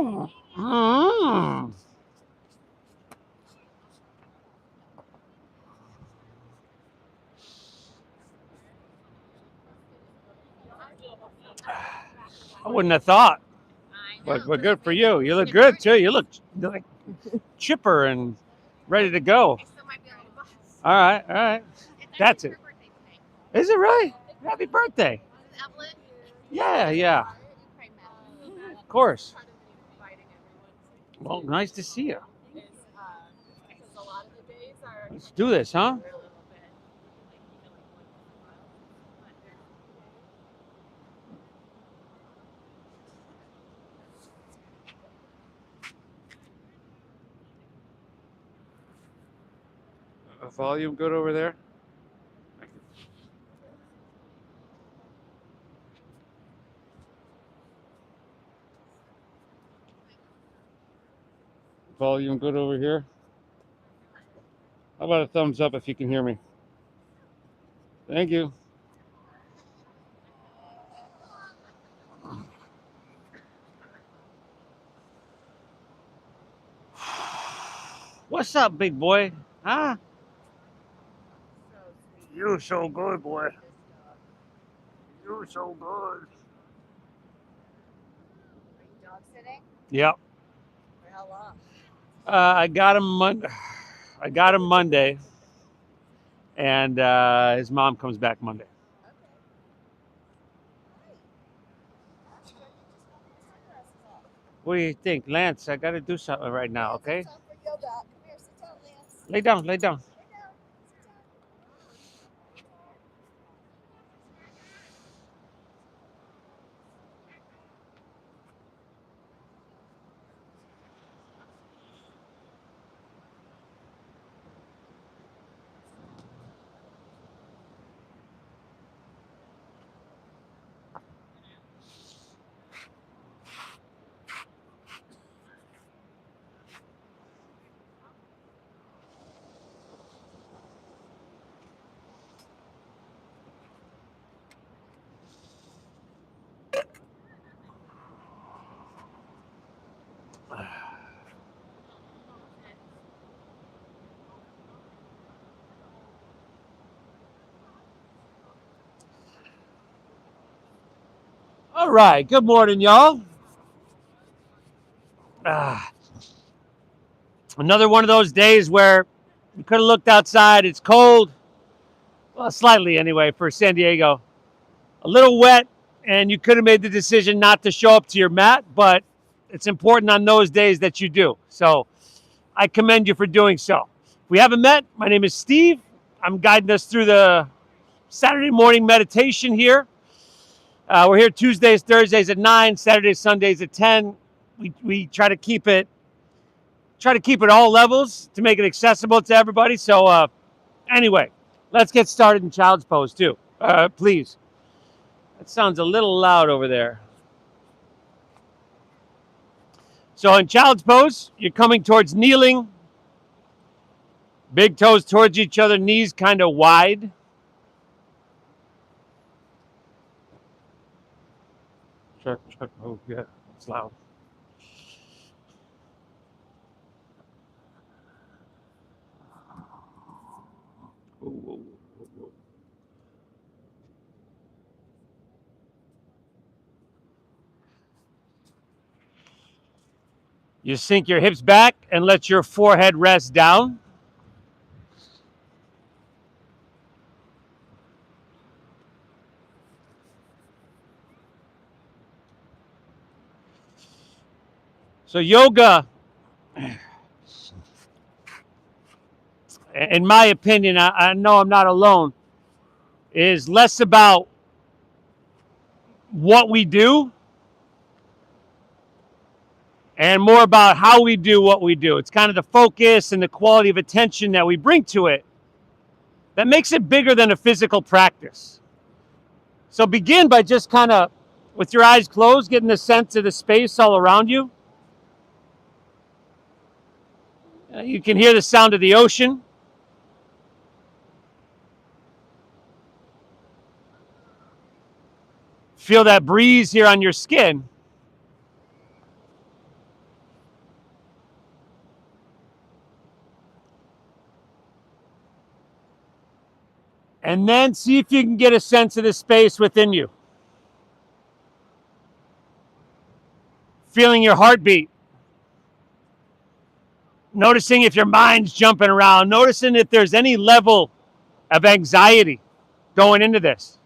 Mm. I wouldn't have thought, but good for you. You look good too. You look like chipper and ready to go. All right, all right. That's it. Is it really? Happy birthday. Yeah, yeah. Of course. Well, nice to see you. Let's do this, huh? Volume good over there? Volume good over here? How about a thumbs up if you can hear me? Thank you. What's up, big boy? Huh? You so good, boy. You so good. Yep. I got him I got him Monday, and his mom comes back Monday. What do you think, Lance? I got to do something right now, okay? Lay down, lay down. All right. Good morning, y'all. Ah, another one of those days where you could have looked outside. It's cold, well, slightly anyway, for San Diego. A little wet, and you could have made the decision not to show up to your mat, but it's important on those days that you do. So I commend you for doing so. If we haven't met, my name is Steve. I'm guiding us through the Saturday morning meditation here. We're here Tuesdays, Thursdays at 9, Saturdays, Sundays at 10. We try to keep it all levels to make it accessible to everybody. So anyway, let's get started in child's pose too. Please. That sounds a little loud over there. So in child's pose, you're coming towards kneeling, big toes towards each other, knees kind of wide. Check, check. Oh, yeah, it's loud. Whoa, whoa, whoa, whoa. You sink your hips back and let your forehead rest down. So yoga, in my opinion, I know I'm not alone, is less about what we do and more about how we do what we do. It's kind of the focus and the quality of attention that we bring to it that makes it bigger than a physical practice. So begin by just kind of, with your eyes closed, getting a sense of the space all around you. You can hear the sound of the ocean. Feel that breeze here on your skin. And then see if you can get a sense of the space within you. Feeling your heartbeat. Noticing if your mind's jumping around. Noticing if there's any level of anxiety going into this.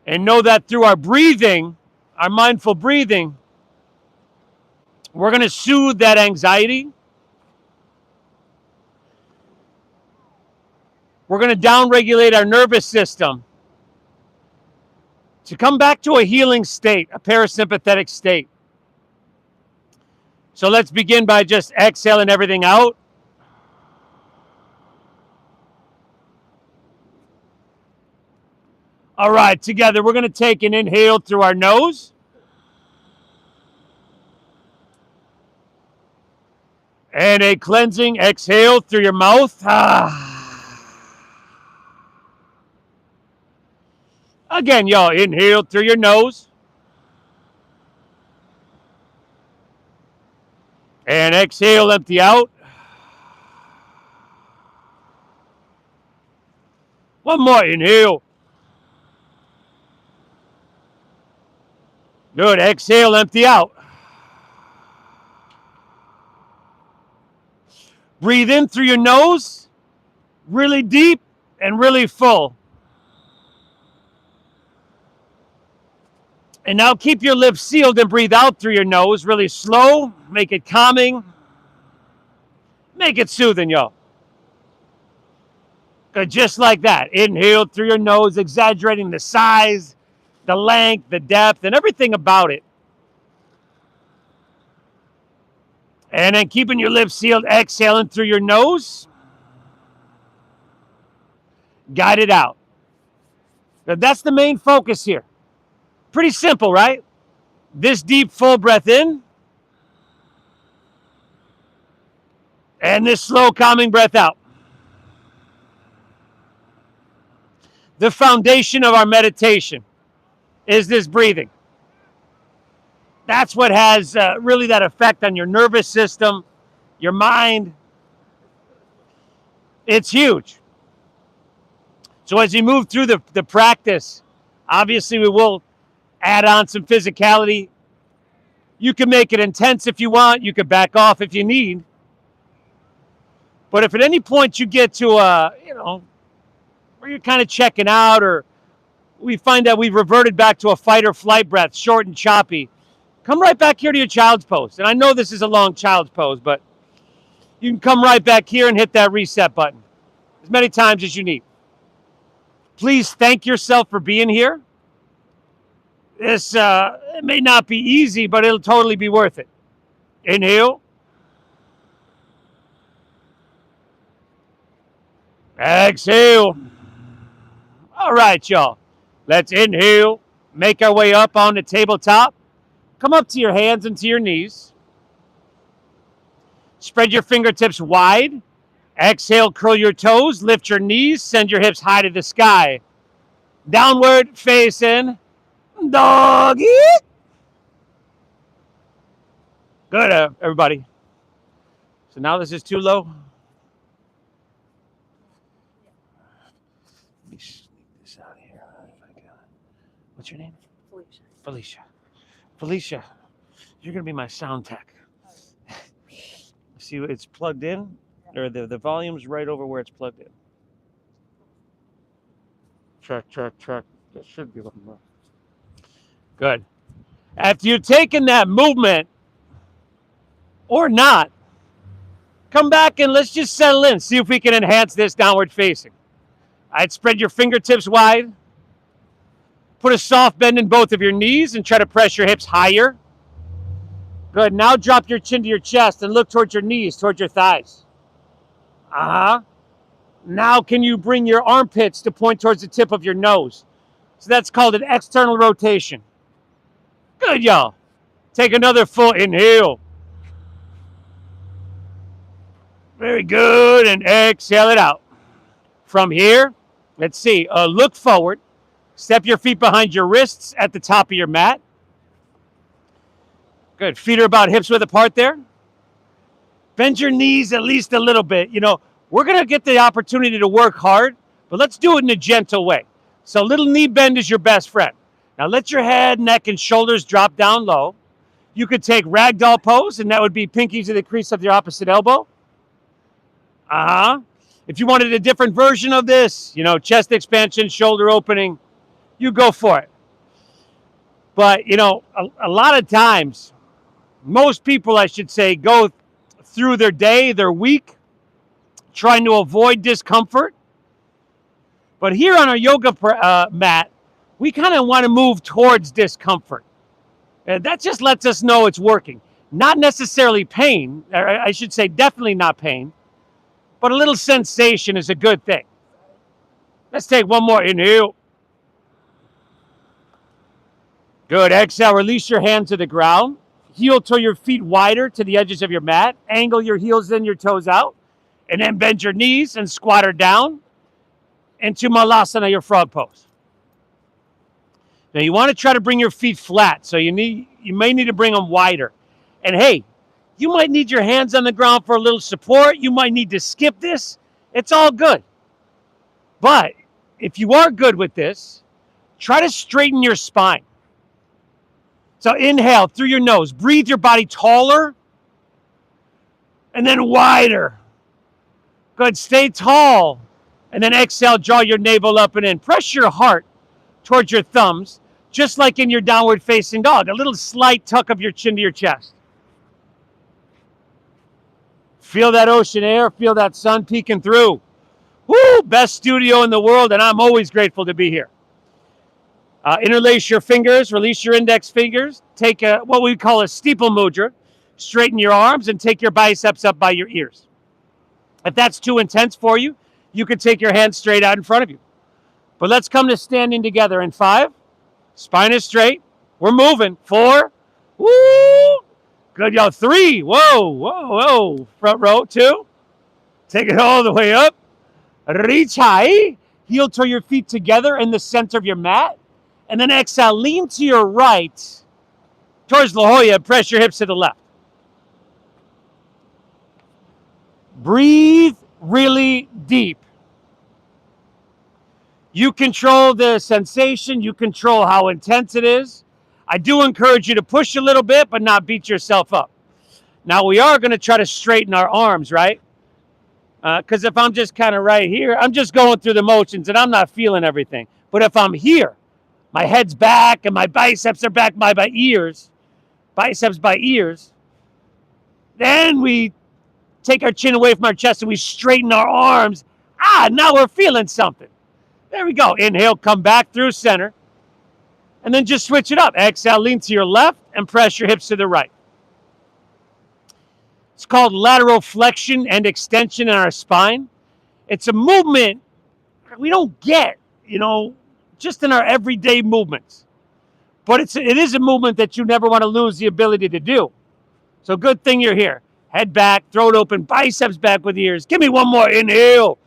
And know that through our breathing, our mindful breathing, we're going to soothe that anxiety. We're going to downregulate our nervous system to come back to a healing state, a parasympathetic state. So let's begin by just exhaling everything out. All right, together we're going to take an inhale through our nose. And a cleansing exhale through your mouth. Again, y'all, inhale through your nose. And exhale, empty out. One more, inhale. Good, exhale, empty out. Breathe in through your nose, really deep and really full. And now keep your lips sealed and breathe out through your nose, really slow. Make it calming. Make it soothing, y'all. Good, just like that. Inhale through your nose, exaggerating the size, the length, the depth, and everything about it. And then keeping your lips sealed, exhaling through your nose. Guide it out. Now, that's the main focus here. Pretty simple, right? This deep, full breath in. And this slow, calming breath out. The foundation of our meditation is this breathing. That's what has really that effect on your nervous system, your mind. It's huge. So as you move through the practice, obviously we will add on some physicality. You can make it intense if you want. You can back off if you need. But if at any point you get to where you're kind of checking out, or we find that we've reverted back to a fight or flight breath, short and choppy, come right back here to your child's pose. And I know this is a long child's pose, but you can come right back here and hit that reset button as many times as you need. Please thank yourself for being here. This it may not be easy, but it'll totally be worth it. Inhale. Exhale. All right, y'all. Let's inhale. Make our way up on the tabletop. Come up to your hands and to your knees. Spread your fingertips wide. Exhale, curl your toes. Lift your knees. Send your hips high to the sky. Downward facing doggy. Good, everybody. So now this is too low. Let me sneak this out here. What's your name? Felicia, you're going to be my sound tech. See, it's plugged in, or the volume's right over where it's plugged in. Check. That should be looking well. Good. After you've taken that movement, or not, come back and let's just settle in. See if we can enhance this downward facing. I'd spread your fingertips wide. Put a soft bend in both of your knees and try to press your hips higher. Good. Now drop your chin to your chest and look towards your knees, towards your thighs. Now can you bring your armpits to point towards the tip of your nose? So that's called an external rotation. Good, y'all. Take another full inhale. Very good. And exhale it out. From here, let's see. Look forward. Step your feet behind your wrists at the top of your mat. Good. Feet are about hips width apart there. Bend your knees at least a little bit. We're going to get the opportunity to work hard, but let's do it in a gentle way. So little knee bend is your best friend. Now let your head, neck, and shoulders drop down low. You could take ragdoll pose, and that would be pinkies to the crease of your opposite elbow. If you wanted a different version of this, chest expansion, shoulder opening, you go for it. But, a lot of times, most people, I should say, go through their day, their week, trying to avoid discomfort. But here on our yoga mat, we kind of want to move towards discomfort. And that just lets us know it's working. Not necessarily pain. I should say definitely not pain. But a little sensation is a good thing. Let's take one more inhale. Good. Exhale. Release your hand to the ground. Heel toe your feet wider to the edges of your mat. Angle your heels in, your toes out. And then bend your knees and squat her down into Malasana, your frog pose. Now you want to try to bring your feet flat. So you may need to bring them wider. And hey, you might need your hands on the ground for a little support. You might need to skip this. It's all good. But if you are good with this, try to straighten your spine. So inhale through your nose. Breathe your body taller and then wider. Good. Stay tall. And then exhale, draw your navel up and in. Press your heart towards your thumbs, just like in your downward facing dog. A little slight tuck of your chin to your chest. Feel that ocean air. Feel that sun peeking through. Woo! Best studio in the world, and I'm always grateful to be here. Interlace your fingers. Release your index fingers. Take what we call a steeple mudra. Straighten your arms and take your biceps up by your ears. If that's too intense for you, you can take your hands straight out in front of you. But let's come to standing together in 5. Spine is straight. We're moving. 4. Woo! Good, y'all. 3. Whoa, whoa, whoa. Front row. 2. Take it all the way up. Reach high. Heel toe your feet together in the center of your mat. And then exhale. Lean to your right towards La Jolla. Press your hips to the left. Breathe really deep. You control the sensation. You control how intense it is. I do encourage you to push a little bit, but not beat yourself up. Now, we are going to try to straighten our arms, right? Because if I'm just kind of right here, I'm just going through the motions, and I'm not feeling everything. But if I'm here, my head's back, and my biceps are back by my ears, biceps by ears, then we take our chin away from our chest, and we straighten our arms. Now we're feeling something. There we go. Inhale, come back through center. And then just switch it up. Exhale, lean to your left and press your hips to the right. It's called lateral flexion and extension in our spine. It's a movement we don't get, just in our everyday movements. But it is a movement that you never want to lose the ability to do. So good thing you're here. Head back, throat open, biceps back with ears. Give me one more. Inhale.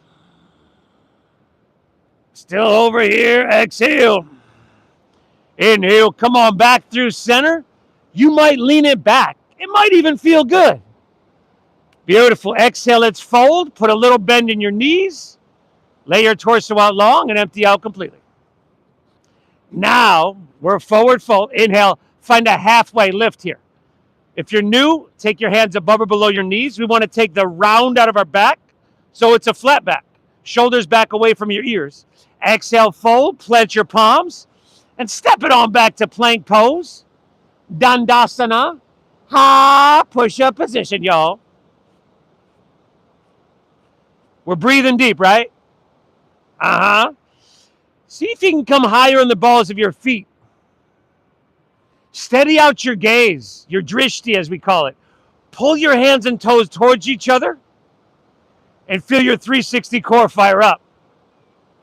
Still over here. Exhale. Inhale. Come on back through center. You might lean it back. It might even feel good. Beautiful. Exhale. Let's fold. Put a little bend in your knees. Lay your torso out long and empty out completely. Now we're forward fold. Inhale. Find a halfway lift here. If you're new, take your hands above or below your knees. We want to take the round out of our back so it's a flat back. Shoulders back away from your ears. Exhale, fold, plant your palms, and step it on back to plank pose. Dandasana. Push-up position, y'all. We're breathing deep, right? See if you can come higher on the balls of your feet. Steady out your gaze, your drishti as we call it. Pull your hands and toes towards each other and feel your 360 core fire up.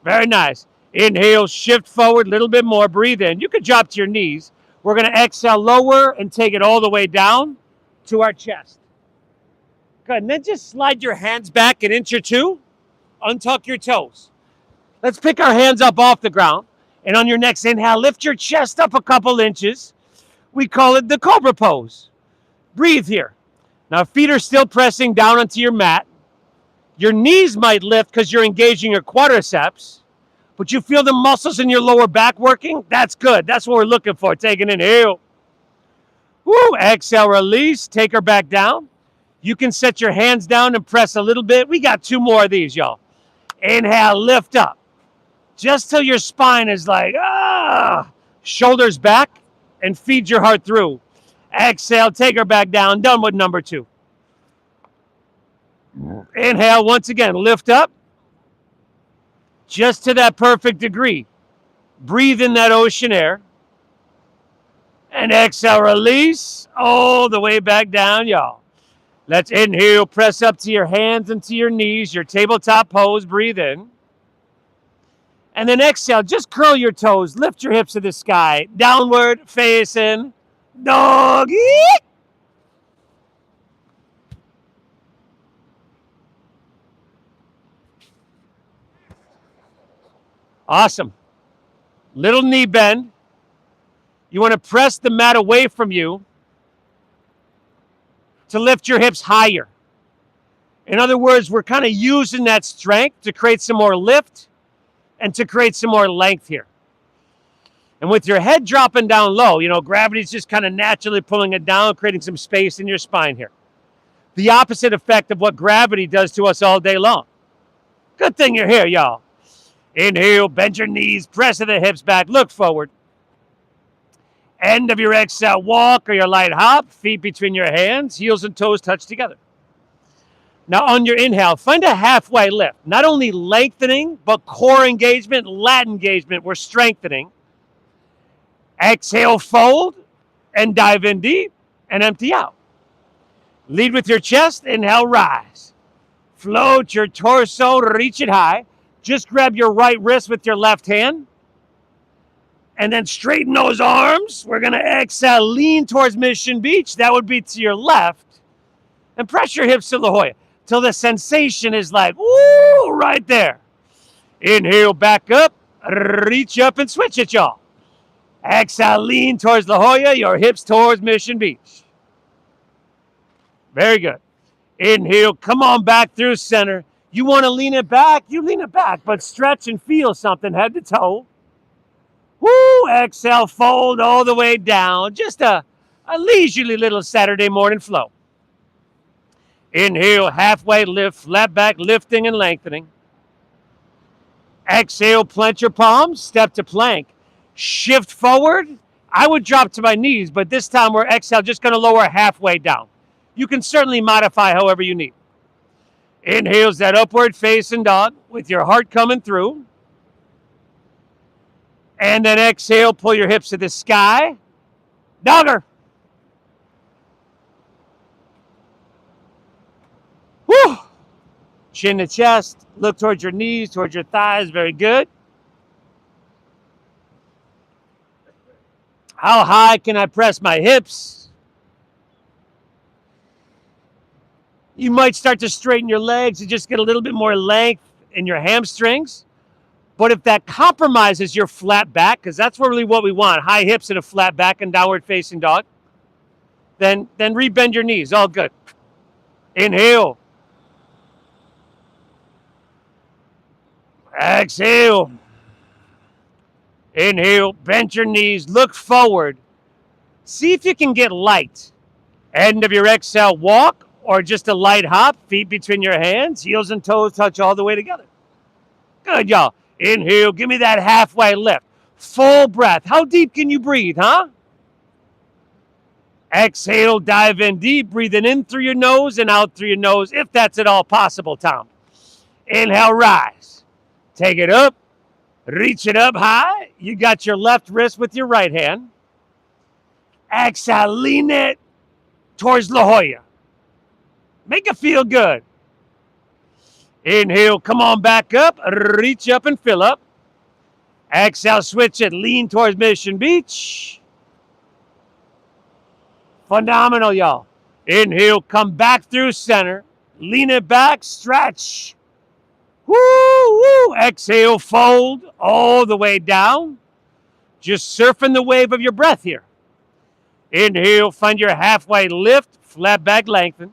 Very nice. Inhale, shift forward a little bit more. Breathe in. You can drop to your knees. We're going to exhale, lower, and take it all the way down to our chest. Good. And then just slide your hands back an inch or two. Untuck your toes. Let's pick our hands up off the ground. And on your next inhale, lift your chest up a couple inches. We call it the cobra pose. Breathe here. Now, feet are still pressing down onto your mat. Your knees might lift because you're engaging your quadriceps, but you feel the muscles in your lower back working? That's good. That's what we're looking for. Take an inhale. Woo, exhale, release. Take her back down. You can set your hands down and press a little bit. We got 2 more of these, y'all. Inhale, lift up. Just till your spine is like, shoulders back, and feed your heart through. Exhale, take her back down. Done with number 2. Inhale, once again, lift up. Just to that perfect degree. Breathe in that ocean air. And exhale, release all the way back down, y'all. Let's inhale, press up to your hands and to your knees, your tabletop pose, breathe in. And then exhale, just curl your toes, lift your hips to the sky, downward facing doggy. Awesome. Little knee bend. You want to press the mat away from you to lift your hips higher. In other words, we're kind of using that strength to create some more lift and to create some more length here. And with your head dropping down low, gravity's just kind of naturally pulling it down, creating some space in your spine here. The opposite effect of what gravity does to us all day long. Good thing you're here, y'all. Inhale, bend your knees, press the hips back, look forward. End of your exhale, walk or your light hop, feet between your hands, heels and toes touch together. Now on your inhale, find a halfway lift. Not only lengthening, but core engagement, lat engagement, we're strengthening. Exhale, fold, and dive in deep, and empty out. Lead with your chest, inhale, rise. Float your torso, reach it high. Just grab your right wrist with your left hand. And then straighten those arms. We're going to exhale, lean towards Mission Beach. That would be to your left. And press your hips to La Jolla till the sensation is like, woo, right there. Inhale, back up, reach up and switch it, y'all. Exhale, lean towards La Jolla, your hips towards Mission Beach. Very good. Inhale, come on back through center. You want to lean it back? You lean it back, but stretch and feel something head to toe. Woo! Exhale, fold all the way down. Just a leisurely little Saturday morning flow. Inhale, halfway lift, flat back, lifting and lengthening. Exhale, plant your palms, step to plank. Shift forward. I would drop to my knees, but this time we're exhale, just going to lower halfway down. You can certainly modify however you need. Inhales that upward facing dog with your heart coming through. And then exhale, pull your hips to the sky. Dogger. Woo! Chin to chest. Look towards your knees, towards your thighs. Very good. How high can I press my hips? You might start to straighten your legs and just get a little bit more length in your hamstrings. But if that compromises your flat back, because that's really what we want, high hips and a flat back and downward facing dog, then rebend your knees. All good. Inhale. Exhale. Inhale. Bend your knees. Look forward. See if you can get light. End of your exhale, walk. Or just a light hop, feet between your hands, heels and toes touch all the way together. Good, y'all. Inhale, give me that halfway lift. Full breath. How deep can you breathe, huh? Exhale, dive in deep, breathing in through your nose and out through your nose, if that's at all possible, Tom. Inhale, rise. Take it up. Reach it up high. You got your left wrist with your right hand. Exhale, lean it towards La Jolla. Make it feel good. Inhale, come on back up. Reach up and fill up. Exhale, switch it. Lean towards Mission Beach. Phenomenal, y'all. Inhale, come back through center. Lean it back, stretch. Woo, woo. Exhale, fold all the way down. Just surfing the wave of your breath here. Inhale, find your halfway lift. Flat back lengthen.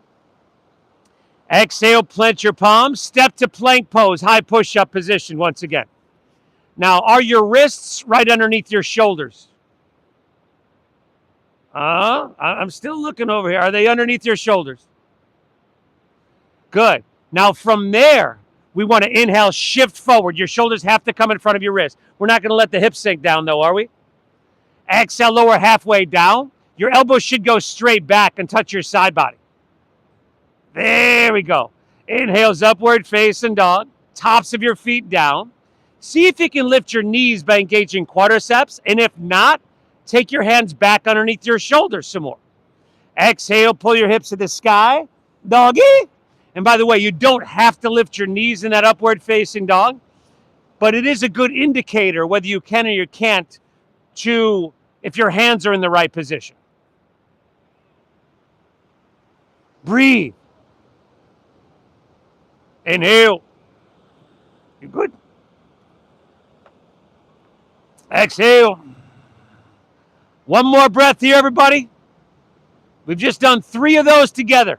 Exhale, plant your palms. Step to plank pose, high push-up position once again. Now, are your wrists right underneath your shoulders? I'm still looking over here. Are they underneath your shoulders? Good. Now, from there, we want to inhale, shift forward. Your shoulders have to come in front of your wrist. We're not going to let the hips sink down, though, are we? Exhale, lower halfway down. Your elbows should go straight back and touch your side body. There we go. Inhales, upward facing dog. Tops of your feet down. See if you can lift your knees by engaging quadriceps. And if not, take your hands back underneath your shoulders some more. Exhale, pull your hips to the sky. Doggy. And by the way, you don't have to lift your knees in that upward facing dog, but it is a good indicator whether you can or you can't to if your hands are in the right position. Breathe. Inhale. You good? Exhale. One more breath here, everybody. We've just done 3 of those together.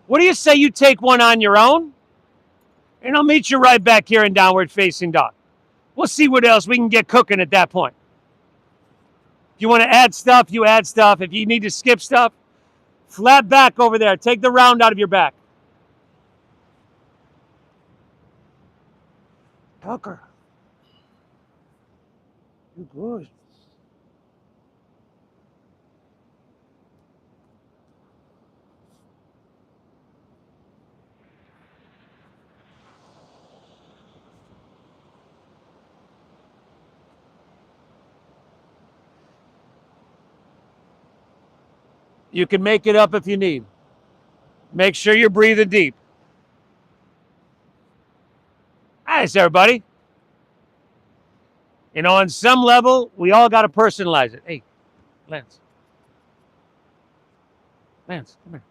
What do you say you take one on your own? And I'll meet you right back here in downward facing dog. We'll see what else we can get cooking at that point. If you want to add stuff, you add stuff. If you need to skip stuff, flat back over there. Take the round out of your back. Tucker. You're good. You can make it up if you need. Make sure you're breathing deep. Nice, everybody. You know, on some level, we all got to personalize it. Hey, Lance. Lance, come here.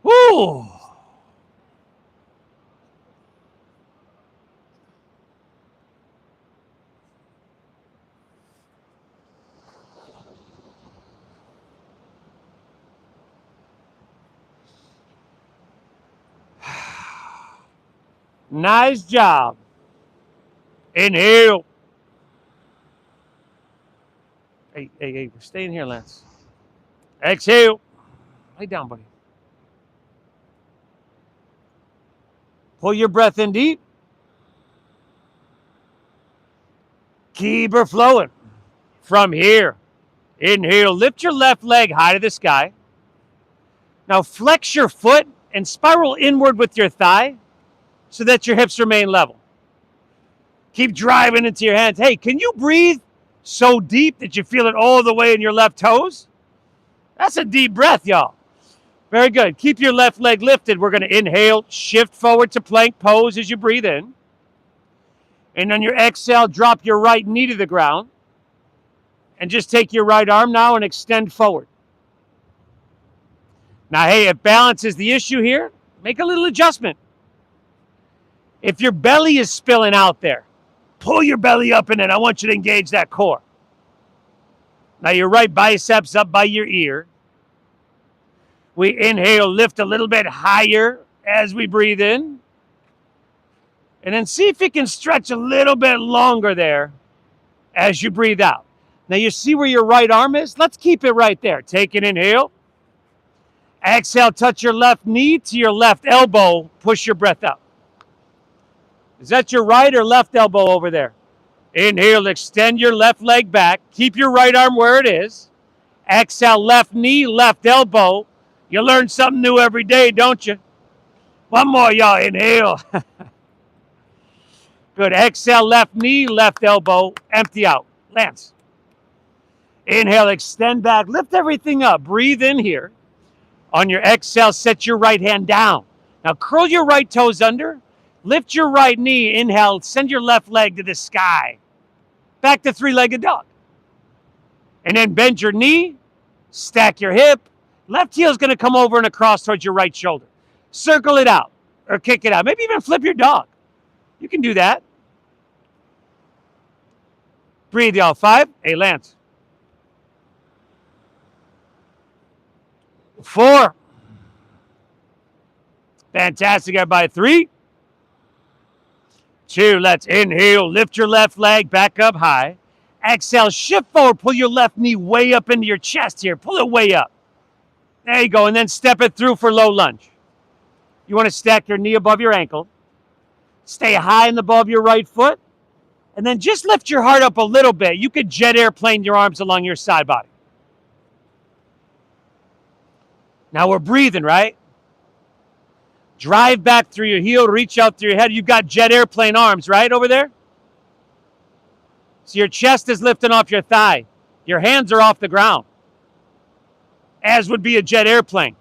Woo! Nice job. Inhale. Hey, we're staying here, Lance. Exhale. Lay down, buddy. Pull your breath in deep. Keep her flowing. From here, inhale. Lift your left leg high to the sky. Now flex your foot and spiral inward with your thigh so that your hips remain level. Keep driving into your hands. Hey, can you breathe so deep that you feel it all the way in your left toes? That's a deep breath, y'all. Very good. Keep your left leg lifted. We're going to inhale, shift forward to plank pose as you breathe in. And on your exhale, drop your right knee to the ground. And just take your right arm now and extend forward. Now, hey, if balance is the issue here, make a little adjustment. If your belly is spilling out there, pull your belly up in it. I want you to engage that core. Now, your right biceps up by your ear. We inhale, lift a little bit higher as we breathe in. And then see if you can stretch a little bit longer there as you breathe out. Now, you see where your right arm is? Let's keep it right there. Take an inhale. Exhale, touch your left knee to your left elbow. Push your breath out. Is that your right or left elbow over there? Inhale, extend your left leg back. Keep your right arm where it is. Exhale, left knee, left elbow. You learn something new every day, don't you? One more, y'all. Inhale. Good. Exhale, left knee, left elbow. Empty out. Lance. Inhale, extend back. Lift everything up. Breathe in here. On your exhale, set your right hand down. Now curl your right toes under. Lift your right knee. Inhale. Send your left leg to the sky. Back to three-legged dog. And then bend your knee. Stack your hip. Left heel is going to come over and across towards your right shoulder. Circle it out or kick it out. Maybe even flip your dog. You can do that. Breathe, y'all. 5. Hey, Lance. 4. Fantastic, everybody. 3. 2. Let's inhale. Lift your left leg back up high. Exhale. Shift forward. Pull your left knee way up into your chest here. Pull it way up. There you go. And then step it through for low lunge. You want to stack your knee above your ankle. Stay high in the ball of your right foot. And then just lift your heart up a little bit. You could jet airplane your arms along your side body. Now we're breathing, right? Drive back through your heel, reach out through your head. You've got jet airplane arms, right, over there? So your chest is lifting off your thigh. Your hands are off the ground, as would be a jet airplane.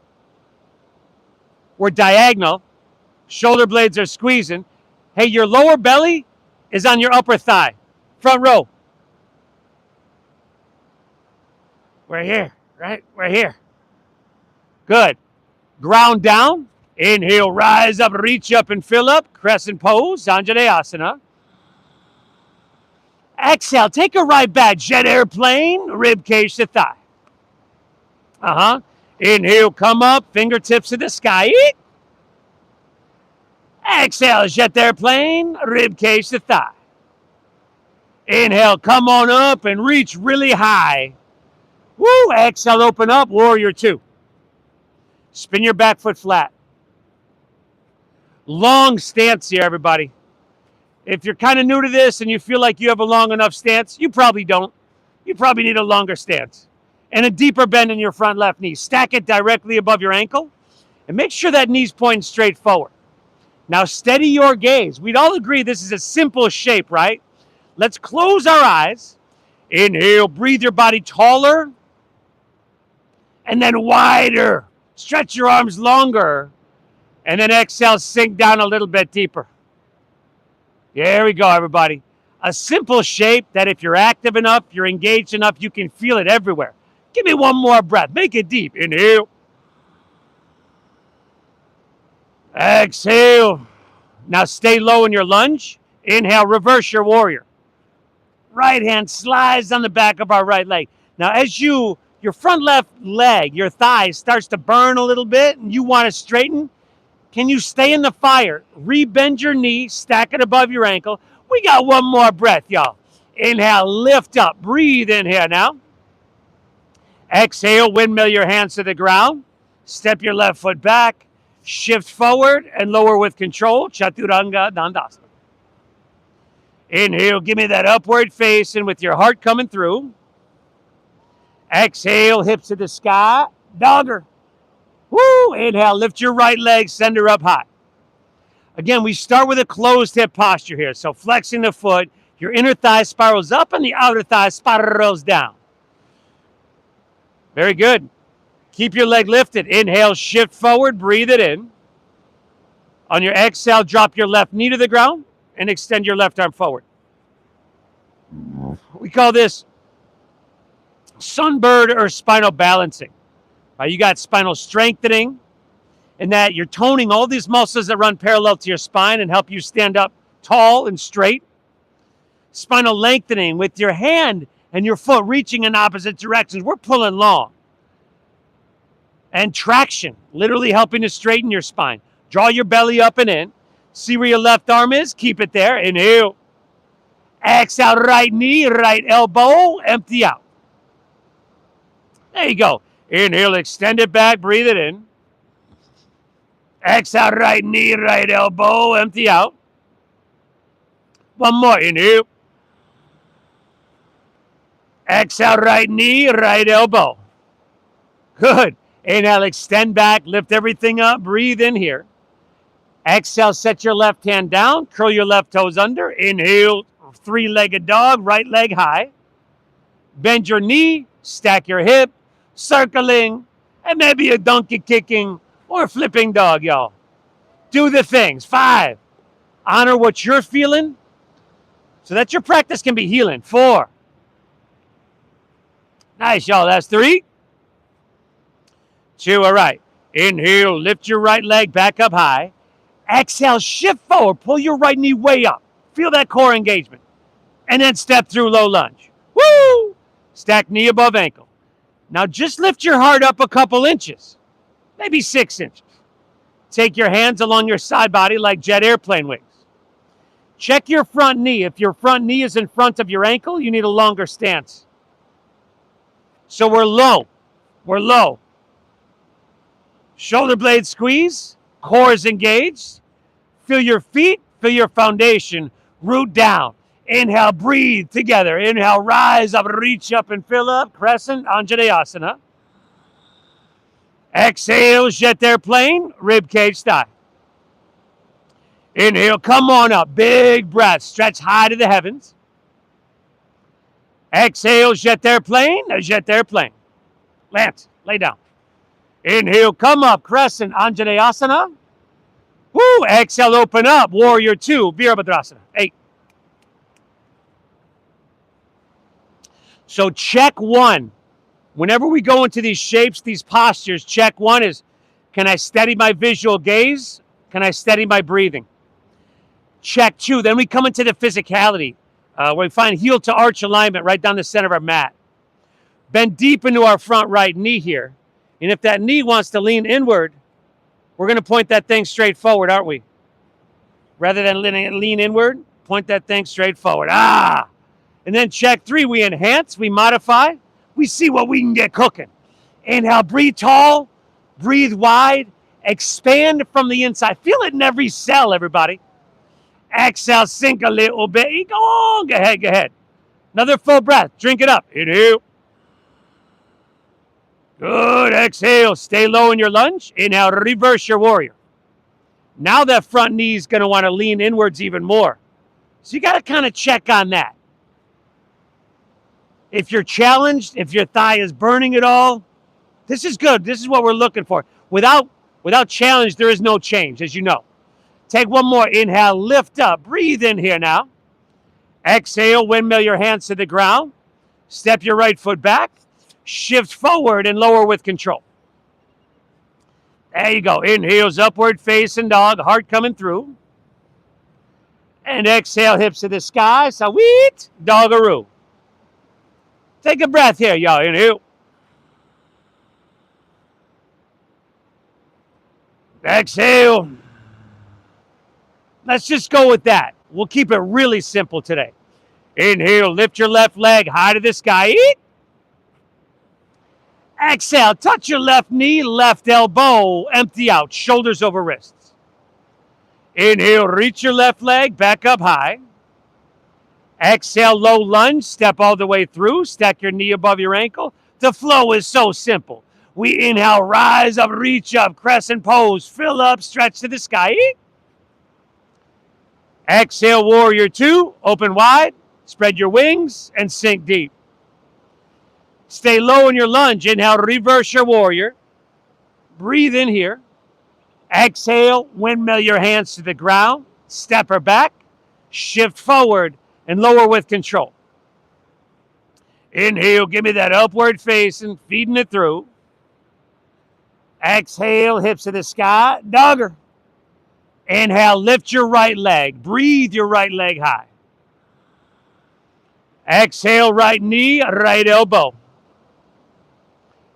We're diagonal. Shoulder blades are squeezing. Hey, your lower belly is on your upper thigh. Front row. We're here, right? We're here. Good. Ground down. Inhale, rise up, reach up and fill up. Crescent pose, Anjaneyasana. Exhale, take a right back. Jet airplane, rib cage to thigh. Inhale, come up, fingertips to the sky. Exhale, jet airplane, rib cage to thigh. Inhale, come on up and reach really high. Woo! Exhale, open up, warrior 2. Spin your back foot flat. Long stance here, everybody. If you're kind of new to this and you feel like you have a long enough stance, you probably don't. You probably need a longer stance. And a deeper bend in your front left knee. Stack it directly above your ankle. And make sure that knee's pointing straight forward. Now steady your gaze. We'd all agree this is a simple shape, right? Let's close our eyes. Inhale, breathe your body taller. And then wider. Stretch your arms longer. And then exhale, sink down a little bit deeper. There we go, everybody. A simple shape that if you're active enough, you're engaged enough, you can feel it everywhere. Give me one more breath. Make it deep. Inhale. Exhale. Now stay low in your lunge. Inhale, reverse your warrior. Right hand slides on the back of our right leg. Now as your front left leg, your thigh starts to burn a little bit and you want to straighten, can you stay in the fire? Rebend your knee, stack it above your ankle. We got one more breath, y'all. Inhale, lift up. Breathe in here now. Exhale, windmill your hands to the ground. Step your left foot back. Shift forward and lower with control. Chaturanga Dandasana. Inhale, give me that upward facing with your heart coming through. Exhale, hips to the sky. Dogger. Woo! Inhale, lift your right leg, send her up high. Again, we start with a closed hip posture here. So flexing the foot, your inner thigh spirals up and the outer thigh spirals down. Very good. Keep your leg lifted. Inhale, shift forward, breathe it in. On your exhale, drop your left knee to the ground and extend your left arm forward. We call this sunbird or spinal balancing. You got spinal strengthening in that you're toning all these muscles that run parallel to your spine and help you stand up tall and straight. Spinal lengthening with your hand and your foot reaching in opposite directions. We're pulling long. And traction, literally helping to straighten your spine. Draw your belly up and in. See where your left arm is? Keep it there. Inhale. Exhale, right knee, right elbow. Empty out. There you go. Inhale, extend it back, breathe it in. Exhale, right knee, right elbow, empty out. One more, inhale. Exhale, right knee, right elbow. Good. Inhale, extend back, lift everything up, breathe in here. Exhale, set your left hand down, curl your left toes under. Inhale, three-legged dog, right leg high. Bend your knee, stack your hip. Circling, and maybe a donkey kicking or flipping dog, y'all. Do the things. 5, honor what you're feeling so that your practice can be healing. 4, nice, y'all. That's 3, 2, all right. Inhale, lift your right leg back up high. Exhale, shift forward, pull your right knee way up. Feel that core engagement. And then step through low lunge. Woo! Stack knee above ankle. Now just lift your heart up a couple inches, maybe 6 inches. Take your hands along your side body like jet airplane wings. Check your front knee. If your front knee is in front of your ankle, you need a longer stance. So we're low. We're low. Shoulder blade squeeze. Core is engaged. Feel your feet. Feel your foundation. Root down. Inhale, breathe together. Inhale, rise up, reach up and fill up. Crescent, Anjaneyasana. Exhale, jet airplane, rib cage style. Inhale, come on up. Big breath. Stretch high to the heavens. Exhale, jet airplane, jet airplane. Lance, lay down. Inhale, come up. Crescent, Anjaneyasana. Woo! Exhale, open up. Warrior 2, Virabhadrasana. 8. So check 1. Whenever we go into these shapes, these postures, check 1 is, can I steady my visual gaze? Can I steady my breathing? Check 2. Then we come into the physicality, where we find heel to arch alignment right down the center of our mat. Bend deep into our front right knee here. And if that knee wants to lean inward, we're going to point that thing straight forward, aren't we? Rather than lean inward, point that thing straight forward. Ah! And then check 3. We enhance, we modify, we see what we can get cooking. Inhale, breathe tall, breathe wide, expand from the inside. Feel it in every cell, everybody. Exhale, sink a little bit. Go on, go ahead, go ahead. Another full breath. Drink it up. Inhale. Good. Exhale. Stay low in your lunge. Inhale. Reverse your warrior. Now that front knee is going to want to lean inwards even more. So you got to kind of check on that. If you're challenged, if your thigh is burning at all, this is good. This is what we're looking for. Without challenge, there is no change, as you know. Take one more. Inhale, lift up. Breathe in here now. Exhale, windmill your hands to the ground. Step your right foot back. Shift forward and lower with control. There you go. Inhales, upward facing dog. Heart coming through. And exhale, hips to the sky. Sweet. Doggaroo. Take a breath here, y'all. Inhale. Exhale. Let's just go with that. We'll keep it really simple today. Inhale, lift your left leg high to the sky. Exhale, touch your left knee, left elbow, empty out, shoulders over wrists. Inhale, reach your left leg, back up high. Exhale, low lunge, step all the way through, stack your knee above your ankle. The flow is so simple. We inhale, rise up, reach up, crescent pose, fill up, stretch to the sky. Exhale, warrior 2, open wide, spread your wings, and sink deep. Stay low in your lunge. Inhale, reverse your warrior. Breathe in here. Exhale, windmill your hands to the ground. Step her back. Shift forward and lower with control. Inhale, give me that upward facing, feeding it through. Exhale, hips to the sky. Dogger. Inhale, lift your right leg. Breathe your right leg high. Exhale, right knee, right elbow.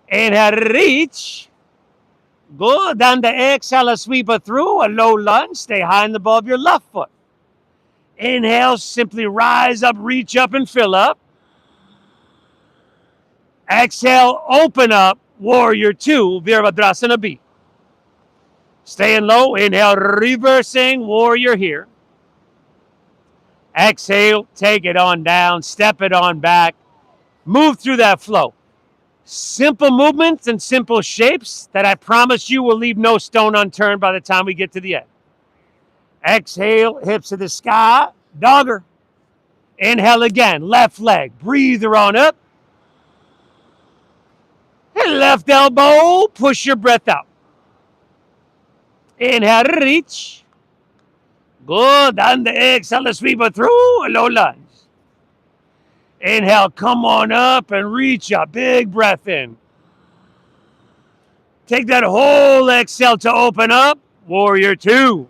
Inhale, reach. Good. On the exhale, a sweeper through, a low lunge. Stay high and above your left foot. Inhale, simply rise up, reach up, and fill up. Exhale, open up, warrior 2, Virabhadrasana B. Staying low, inhale, reversing, warrior here. Exhale, take it on down, step it on back. Move through that flow. Simple movements and simple shapes that I promise you will leave no stone unturned by the time we get to the end. Exhale, hips to the sky, dogger. Inhale again, left leg, breathe her on up. And left elbow, push your breath out. Inhale, reach. Good. On the exhale, sweeper through, a low lunge. Inhale, come on up and reach up. Big breath in. Take that whole exhale to open up. Warrior 2.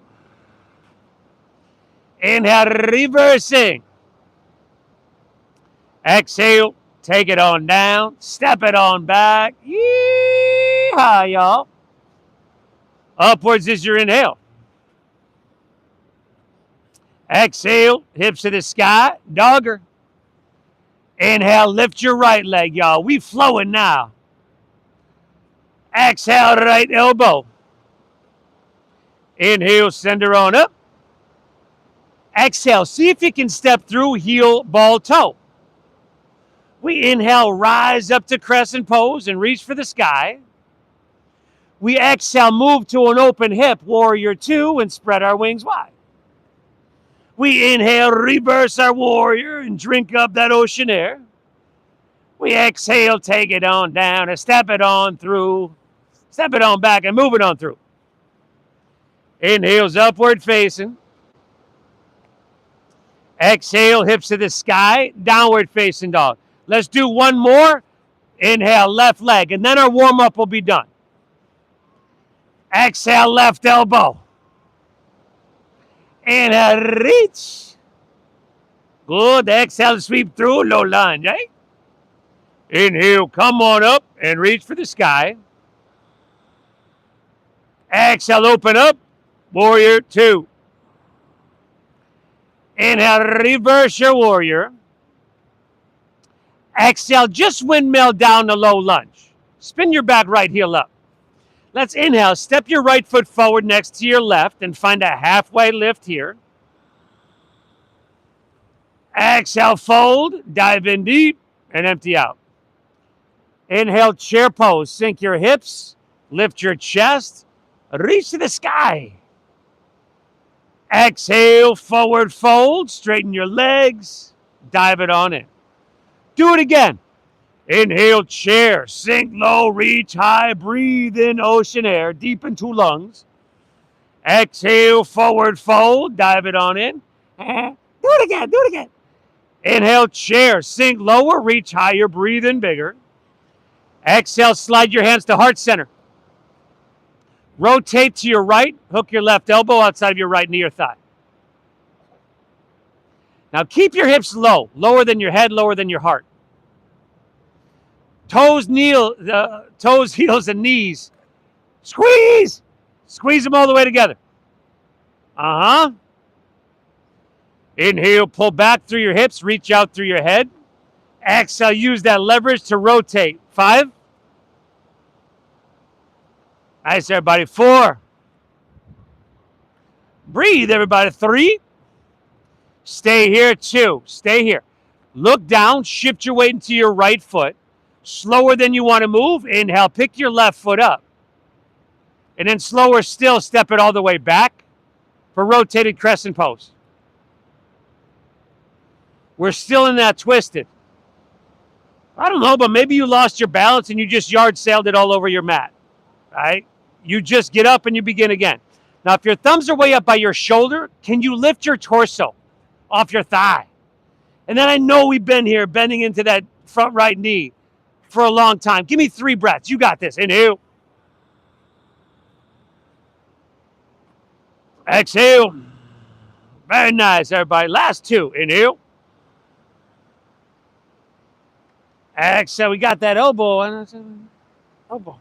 Inhale, reversing. Exhale, take it on down, step it on back. Yeehaw, y'all. Upwards is your inhale. Exhale, hips to the sky, dogger. Inhale, lift your right leg, y'all. We flowing now. Exhale, right elbow. Inhale, send her on up. Exhale, see if you can step through heel, ball, toe. We inhale, rise up to crescent pose and reach for the sky. We exhale, move to an open hip, warrior two, and spread our wings wide. We inhale, reverse our warrior and drink up that ocean air. We exhale, take it on down and step it on through. Step it on back and move it on through. Inhale's upward facing. Exhale, hips to the sky, downward facing dog. Let's do one more. Inhale, left leg, and then our warm-up will be done. Exhale, left elbow. Inhale, reach. Good. Exhale, sweep through, low lunge, right? Inhale, come on up and reach for the sky. Exhale, open up, warrior two. Inhale, reverse your warrior. Exhale, just windmill down to low lunge. Spin your back right heel up. Let's inhale, step your right foot forward next to your left and find a halfway lift here. Exhale, fold, dive in deep, and empty out. Inhale, chair pose. Sink your hips, lift your chest, reach to the sky. Exhale, forward fold, straighten your legs, dive it on in. Do it again. Inhale, chair, sink low, reach high, breathe in ocean air, deep into lungs. Exhale, forward fold, dive it on in. Do it again, do it again. Inhale, chair, sink lower, reach higher, breathe in bigger. Exhale, slide your hands to heart center. Rotate to your right, hook your left elbow outside of your right knee or thigh. Now keep your hips low, lower than your head, lower than your heart. Toes, heels, and knees. Squeeze! Squeeze them all the way together. Inhale, pull back through your hips, reach out through your head. Exhale, use that leverage to rotate. 5. Nice, everybody. 4. Breathe, everybody. 3. Stay here. 2. Stay here. Look down, shift your weight into your right foot. Slower than you want to move. Inhale, pick your left foot up. And then slower still, step it all the way back for rotated crescent pose. We're still in that twisted. I don't know, but maybe you lost your balance and you just yard sailed it all over your mat, right? You just get up and you begin again. Now, if your thumbs are way up by your shoulder, can you lift your torso off your thigh? And then I know we've been here bending into that front right knee for a long time. Give me 3 breaths. You got this. Inhale. Exhale. Very nice, everybody. Last 2. Inhale. Exhale. We got that elbow. Elbow.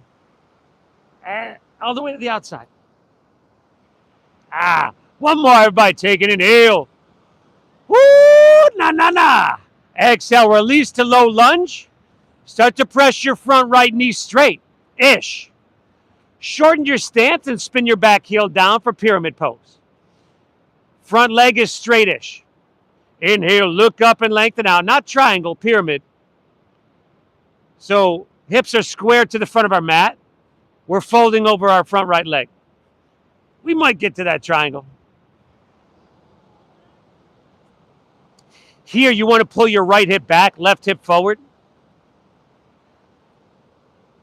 And all the way to the outside. One more, everybody. Take an inhale. Woo! Na, na, na. Exhale. Release to low lunge. Start to press your front right knee straight-ish. Shorten your stance and spin your back heel down for pyramid pose. Front leg is straight-ish. Inhale, look up and lengthen out. Not triangle, pyramid. So hips are square to the front of our mat. We're folding over our front right leg. We might get to that triangle. Here, you want to pull your right hip back, left hip forward.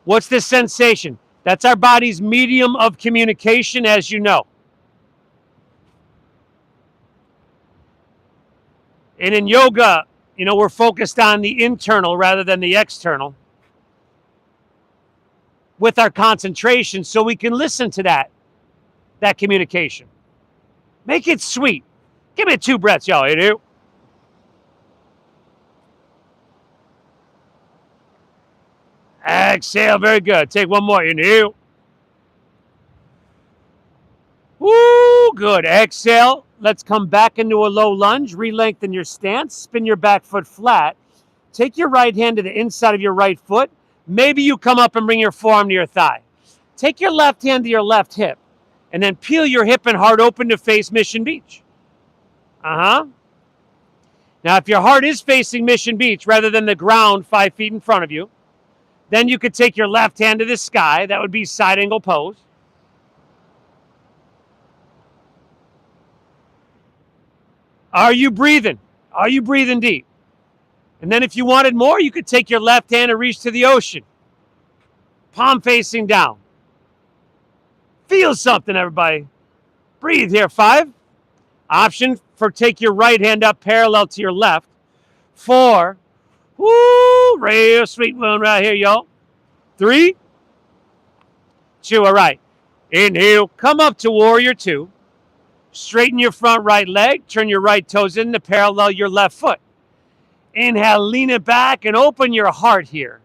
What's this sensation? That's our body's medium of communication, as you know. And in yoga, we're focused on the internal rather than the external with our concentration so we can listen to that communication. Make it sweet. Give me 2 breaths, y'all. You do. Exhale, very good. Take one more. Inhale. Woo, good. Exhale. Let's come back into a low lunge. Re-lengthen your stance. Spin your back foot flat. Take your right hand to the inside of your right foot. Maybe you come up and bring your forearm to your thigh. Take your left hand to your left hip. And then peel your hip and heart open to face Mission Beach. Now, if your heart is facing Mission Beach rather than the ground 5 feet in front of you, then you could take your left hand to the sky. That would be side angle pose. Are you breathing? Are you breathing deep? And then if you wanted more, you could take your left hand and reach to the ocean. Palm facing down. Feel something, everybody. Breathe here. 5. Option for take your right hand up parallel to your left. 4. Woo, real sweet one right here, y'all. 3, 2, all right. Inhale, come up to warrior 2. Straighten your front right leg. Turn your right toes in to parallel your left foot. Inhale, lean it back and open your heart here.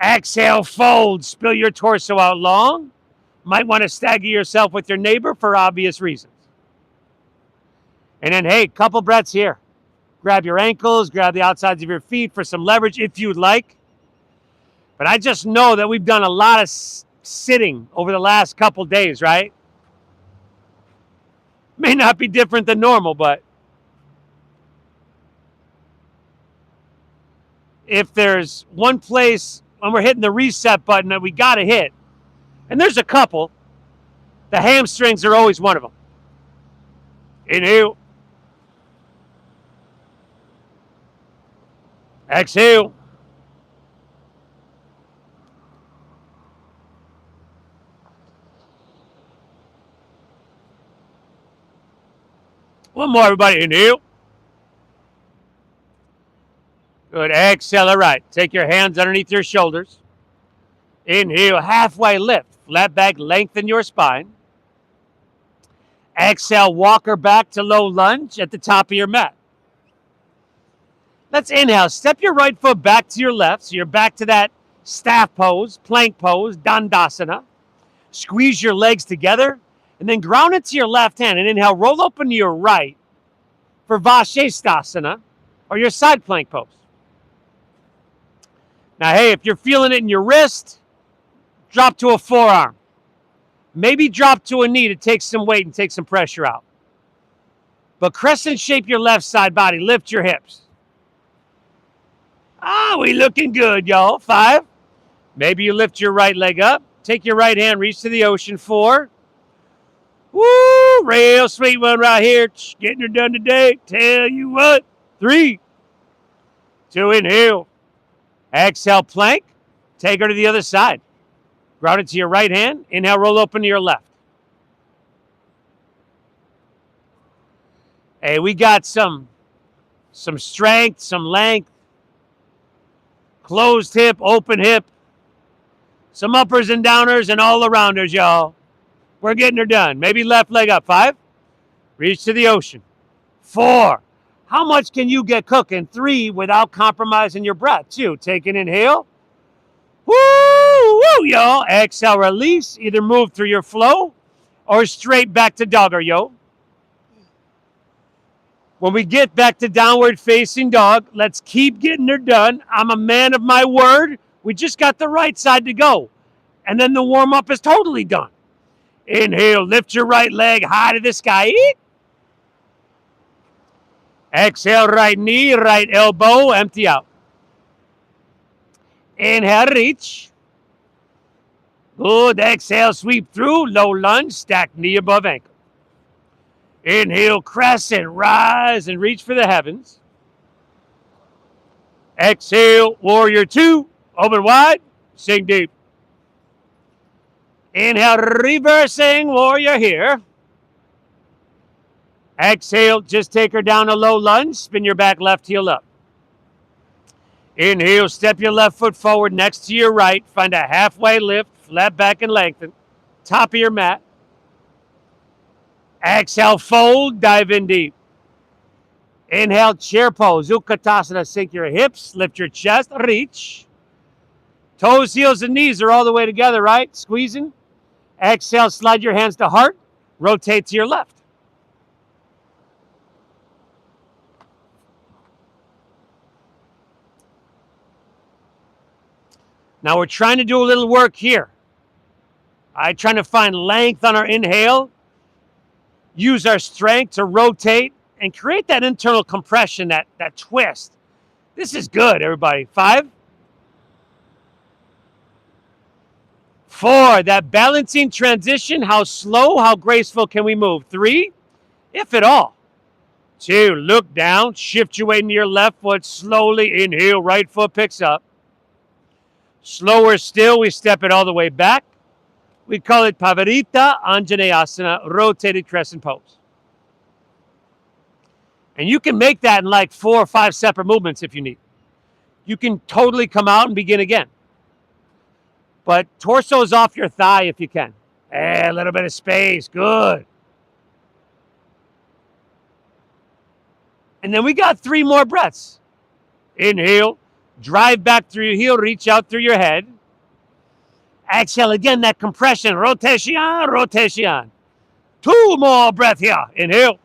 Exhale, fold. Spill your torso out long. Might want to stagger yourself with your neighbor for obvious reasons. And then, hey, couple breaths here. Grab your ankles, grab the outsides of your feet for some leverage if you'd like. But I just know that we've done a lot of sitting over the last couple days, right? May not be different than normal, but if there's one place when we're hitting the reset button that we got to hit, and there's a couple, the hamstrings are always one of them. Inhale. Exhale. One more, everybody. Inhale. Good. Exhale. All right. Take your hands underneath your shoulders. Inhale. Halfway lift. Flat back. Lengthen your spine. Exhale. Walk her back to low lunge at the top of your mat. Let's inhale. Step your right foot back to your left. So you're back to that staff pose, plank pose, Dandasana. Squeeze your legs together. And then ground it to your left hand. And inhale, roll open to your right for Vajrasana or your side plank pose. Now, hey, if you're feeling it in your wrist, drop to a forearm. Maybe drop to a knee to take some weight and take some pressure out. But crescent shape your left side body. Lift your hips. We looking good, y'all. 5. Maybe you lift your right leg up. Take your right hand, reach to the ocean. 4. Woo, real sweet one right here. Getting her done today. Tell you what. 3, 2, inhale. Exhale, plank. Take her to the other side. Ground it to your right hand. Inhale, roll open to your left. Hey, we got some strength, some length. Closed hip, open hip. Some uppers and downers and all arounders, y'all. We're getting her done. Maybe left leg up. 5. Reach to the ocean. 4. How much can you get cooking? 3, without compromising your breath. 2, take an inhale. Woo, woo, y'all. Exhale, release. Either move through your flow or straight back to dogger, yo. When we get back to downward facing dog, let's keep getting her done. I'm a man of my word. We just got the right side to go. And then the warm-up is totally done. Inhale, lift your right leg high to the sky. Exhale, right knee, right elbow, empty out. Inhale, reach. Good. Exhale, sweep through, low lunge, stack knee above ankle. Inhale, crescent, rise and reach for the heavens. Exhale, warrior 2, open wide, sink deep. Inhale, reversing warrior here. Exhale, just take her down a low lunge, spin your back left heel up. Inhale, step your left foot forward next to your right, find a halfway lift, flat back and lengthen, top of your mat. Exhale, fold, dive in deep. Inhale, chair pose, Utkatasana, sink your hips, lift your chest, reach. Toes, heels, and knees are all the way together, right? Squeezing. Exhale, slide your hands to heart. Rotate to your left. Now we're trying to do a little work here. Trying to find length on our inhale. Use our strength to rotate and create that internal compression, that twist. This is good, everybody. 5, 4, that balancing transition. How slow, how graceful can we move? 3, if at all. 2, look down, shift your weight into your left foot, slowly inhale, right foot picks up. Slower still, we step it all the way back. We call it Pavarita Anjaneyasana, rotated crescent pose. And you can make that in like 4 or 5 separate movements if you need. You can totally come out and begin again. But torso is off your thigh if you can. A little bit of space, good. And then we got 3 more breaths. Inhale, drive back through your heel, reach out through your head. Exhale again, that compression, rotation, rotation. 2 more breaths here, inhale.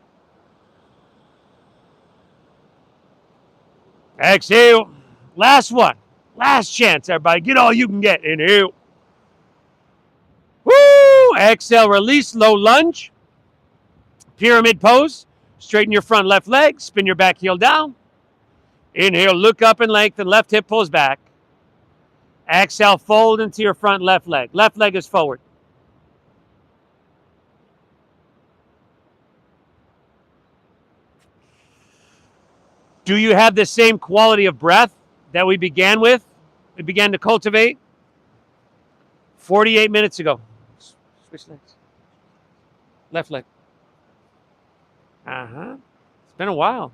Exhale, last one, last chance, everybody, get all you can get, inhale. Woo, exhale, release, low lunge. Pyramid pose, straighten your front left leg, spin your back heel down. Inhale, look up and lengthen, left hip pulls back. Exhale, fold into your front left leg. Left leg is forward. Do you have the same quality of breath that we began with? We began to cultivate 48 minutes ago. Switch legs. Left leg. It's been a while.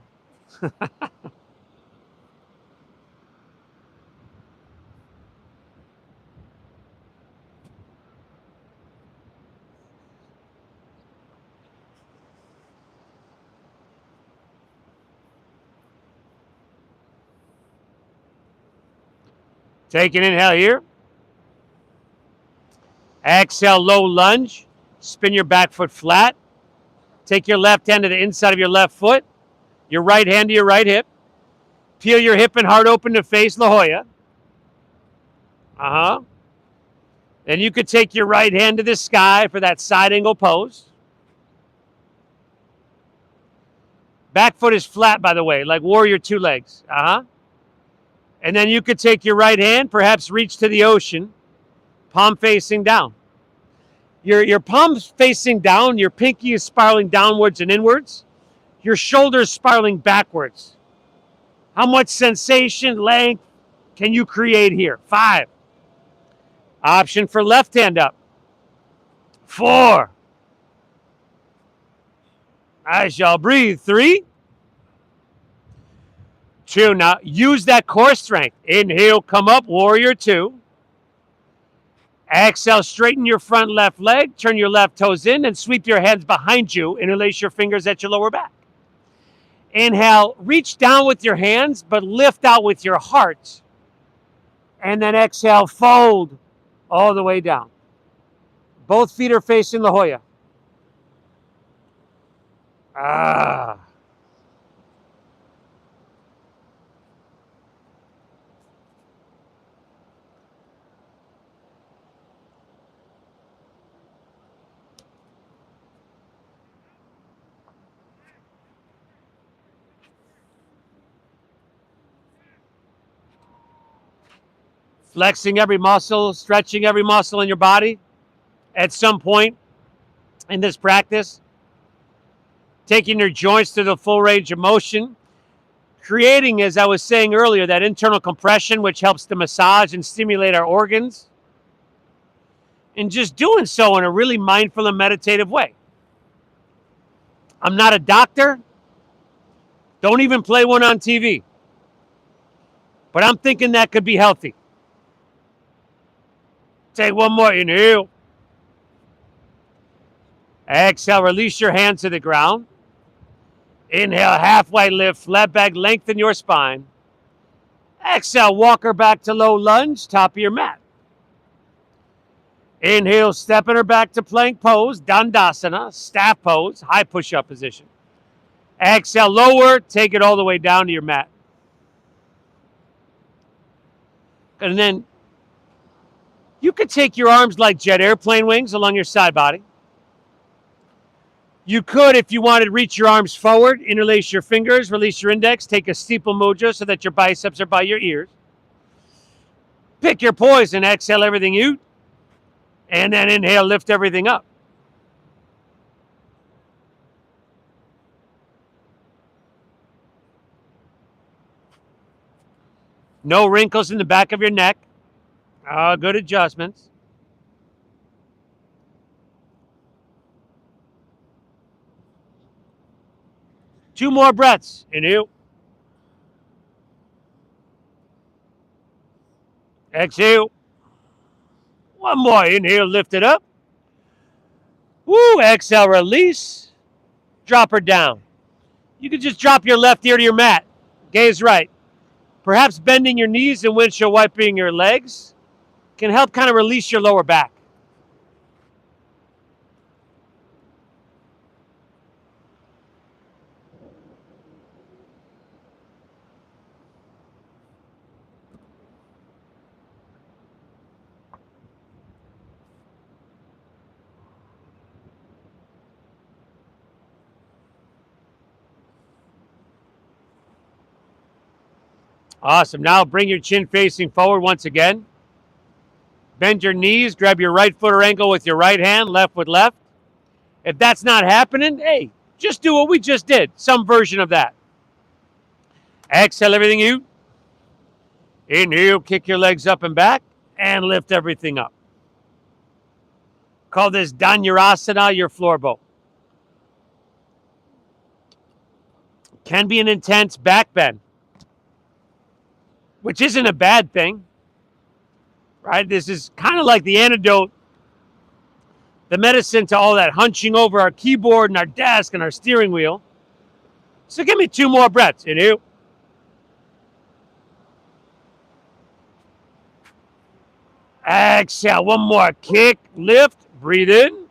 Take an inhale here. Exhale, low lunge. Spin your back foot flat. Take your left hand to the inside of your left foot. Your right hand to your right hip. Peel your hip and heart open to face La Jolla. Then you could take your right hand to the sky for that side angle pose. Back foot is flat, by the way, like warrior 2 legs. And then you could take your right hand, perhaps reach to the ocean, palm facing down. Your palm's facing down, your pinky is spiraling downwards and inwards. Your shoulders spiraling backwards. How much sensation, length can you create here? 5. Option for left hand up. 4. I shall breathe. 3. 2. Now use that core strength. Inhale, come up, warrior 2. Exhale, straighten your front left leg, turn your left toes in, and sweep your hands behind you. Interlace your fingers at your lower back. Inhale, reach down with your hands, but lift out with your heart. And then exhale, fold all the way down. Both feet are facing La Jolla. Flexing every muscle, stretching every muscle in your body at some point in this practice. Taking your joints to the full range of motion. Creating, as I was saying earlier, that internal compression which helps to massage and stimulate our organs. And just doing so in a really mindful and meditative way. I'm not a doctor. Don't even play one on TV. But I'm thinking that could be healthy. Take one more inhale. Exhale, release your hands to the ground. Inhale, halfway lift, flat back, lengthen your spine. Exhale, walk her back to low lunge, top of your mat. Inhale, stepping her back to plank pose, Dandasana, staff pose, high push-up position. Exhale, lower, take it all the way down to your mat. And then you could take your arms like jet airplane wings along your side body. You could, if you wanted, reach your arms forward, interlace your fingers, release your index, take a steeple mudra so that your biceps are by your ears. Pick your poise and exhale everything out. And then inhale, lift everything up. No wrinkles in the back of your neck. Good adjustments. Two more breaths. Inhale. Exhale. One more. Inhale, lift it up. Woo, exhale, release. Drop her down. You can just drop your left ear to your mat. Gaze right. Perhaps bending your knees and windshield wiping your legs can help kind of release your lower back. Awesome. Now bring your chin facing forward once again. Bend your knees, grab your right foot or ankle with your right hand, left with left. If that's not happening, hey, just do what we just did. Some version of that. Exhale everything out. Inhale, kick your legs up and back, and lift everything up. Call this Dhanurasana, your floor bow. Can be an intense back bend, which isn't a bad thing, right? This is kind of like the antidote, the medicine to all that hunching over our keyboard and our desk and our steering wheel. So give me two more breaths. Inhale. Exhale. One more. Kick, lift, breathe in.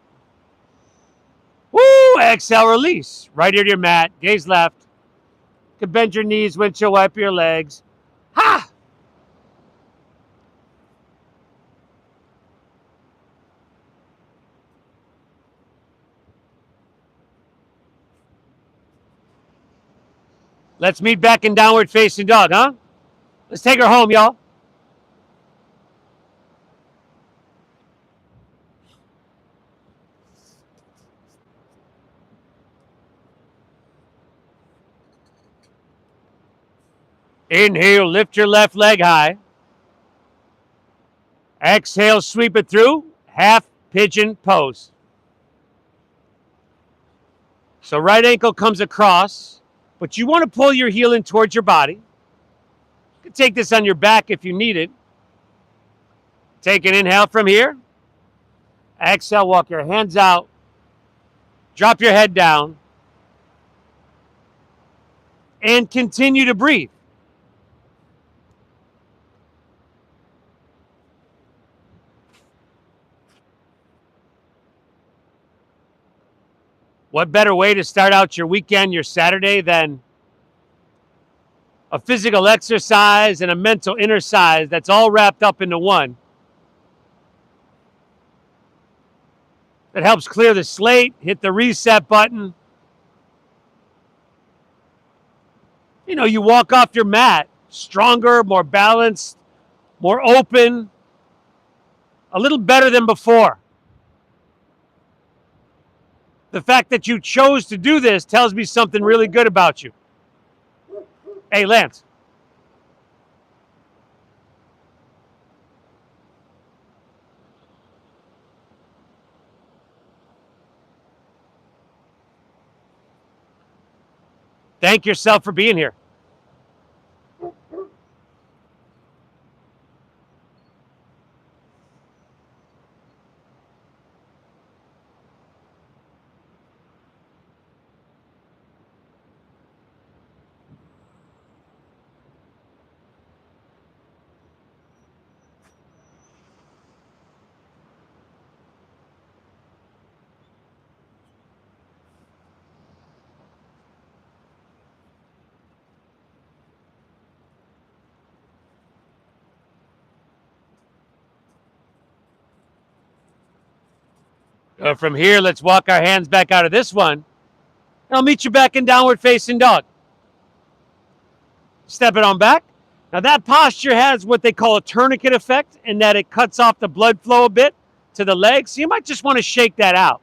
Woo! Exhale, release. Right ear to your mat. Gaze left. You can bend your knees, windshield wipe your legs. Ha! Let's meet back in downward facing dog, huh? Let's take her home, y'all. Inhale, lift your left leg high. Exhale, sweep it through. Half pigeon pose. So right ankle comes across, but you want to pull your heel in towards your body. You can take this on your back if you need it. Take an inhale from here. Exhale, walk your hands out. Drop your head down. And continue to breathe. What better way to start out your weekend, your Saturday, than a physical exercise and a mental exercise that's all wrapped up into one that helps clear the slate, hit the reset button. You know, you walk off your mat stronger, more balanced, more open, a little better than before. The fact that you chose to do this tells me something really good about you. Hey, Lance. Thank yourself for being here. From here, let's walk our hands back out of this one. And I'll meet you back in downward facing dog. Step it on back. Now that posture has what they call a tourniquet effect in that it cuts off the blood flow a bit to the legs. So you might just want to shake that out.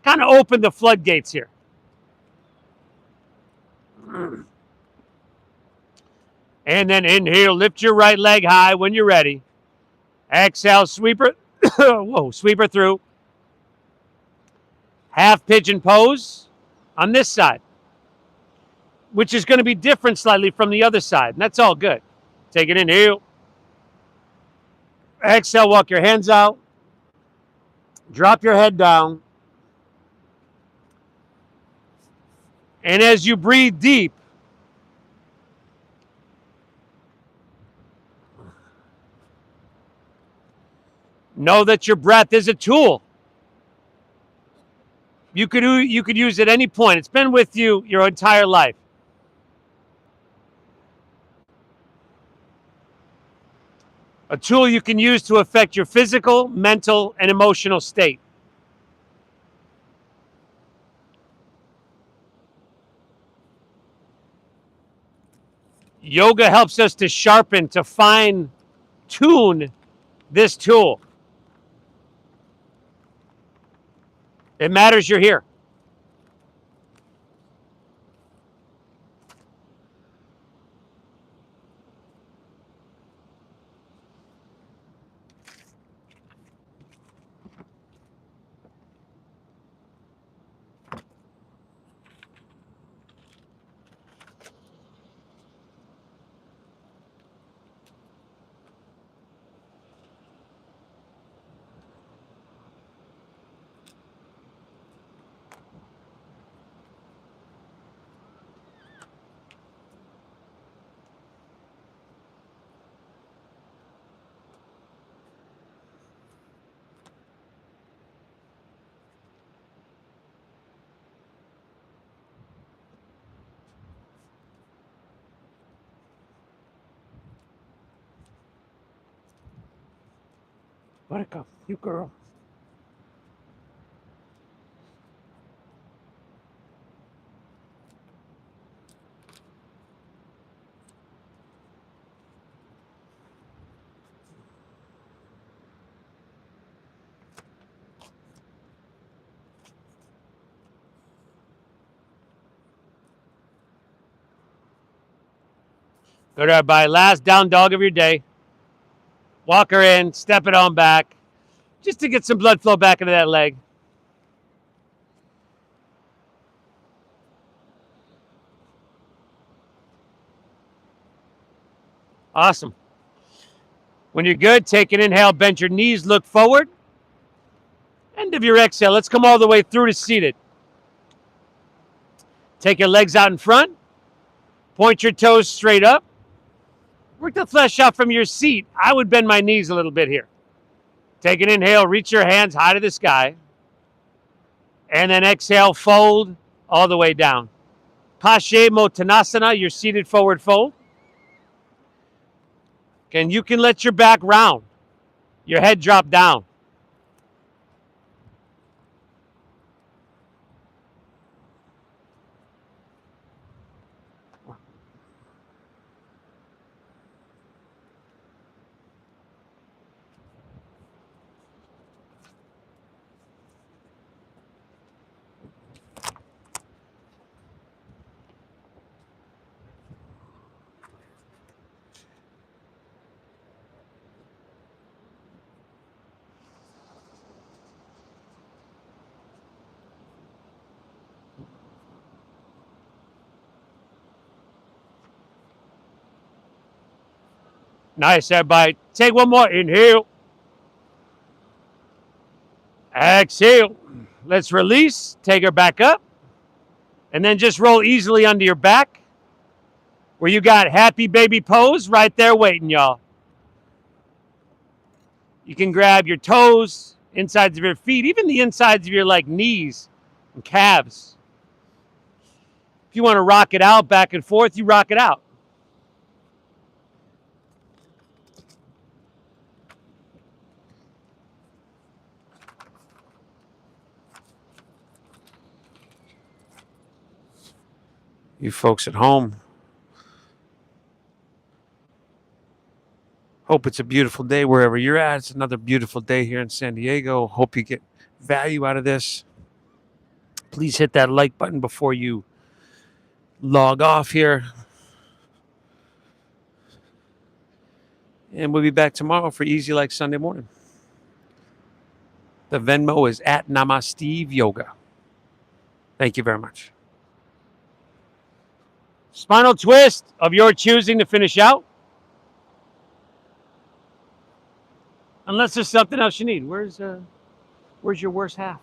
Kind of open the floodgates here. And then inhale, lift your right leg high when you're ready. Exhale, sweeper. Whoa, sweeper through. Half pigeon pose on this side, which is going to be different slightly from the other side. And that's all good. Take an inhale. Exhale, walk your hands out. Drop your head down. And as you breathe deep, know that your breath is a tool. You could use it at any point. It's been with you your entire life. A tool you can use to affect your physical, mental, and emotional state. Yoga helps us to sharpen, to fine tune this tool. It matters you're here. Buttercup, you girl. Good, everybody. Last down dog of your day. Walk her in, step it on back, just to get some blood flow back into that leg. Awesome. When you're good, take an inhale, bend your knees, look forward. End of your exhale. Let's come all the way through to seated. Take your legs out in front. Point your toes straight up. Work the flesh out from your seat. I would bend my knees a little bit here. Take an inhale, reach your hands high to the sky. And then exhale, fold all the way down. Paschimottanasana, your seated forward fold. And you can let your back round. Your head drop down. Nice, everybody. Take one more. Inhale. Exhale. Let's release. Take her back up. And then just roll easily under your back. Where you got happy baby pose right there waiting, y'all. You can grab your toes, insides of your feet, even the insides of your knees and calves. If you want to rock it out back and forth, you rock it out. You folks at home, hope it's a beautiful day wherever you're at. It's another beautiful day here in San Diego. Hope you get value out of this. Please hit that like button before you log off here. And we'll be back tomorrow for Easy Like Sunday Morning. The Venmo is at Namaste Yoga. Thank you very much. Spinal twist of your choosing to finish out. Unless there's something else you need. Where's your worst half?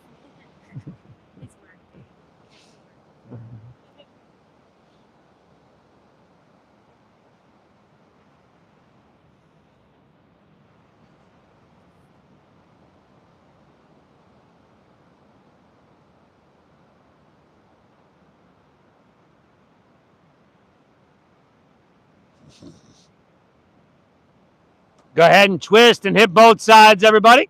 Go ahead and twist and hit both sides, everybody.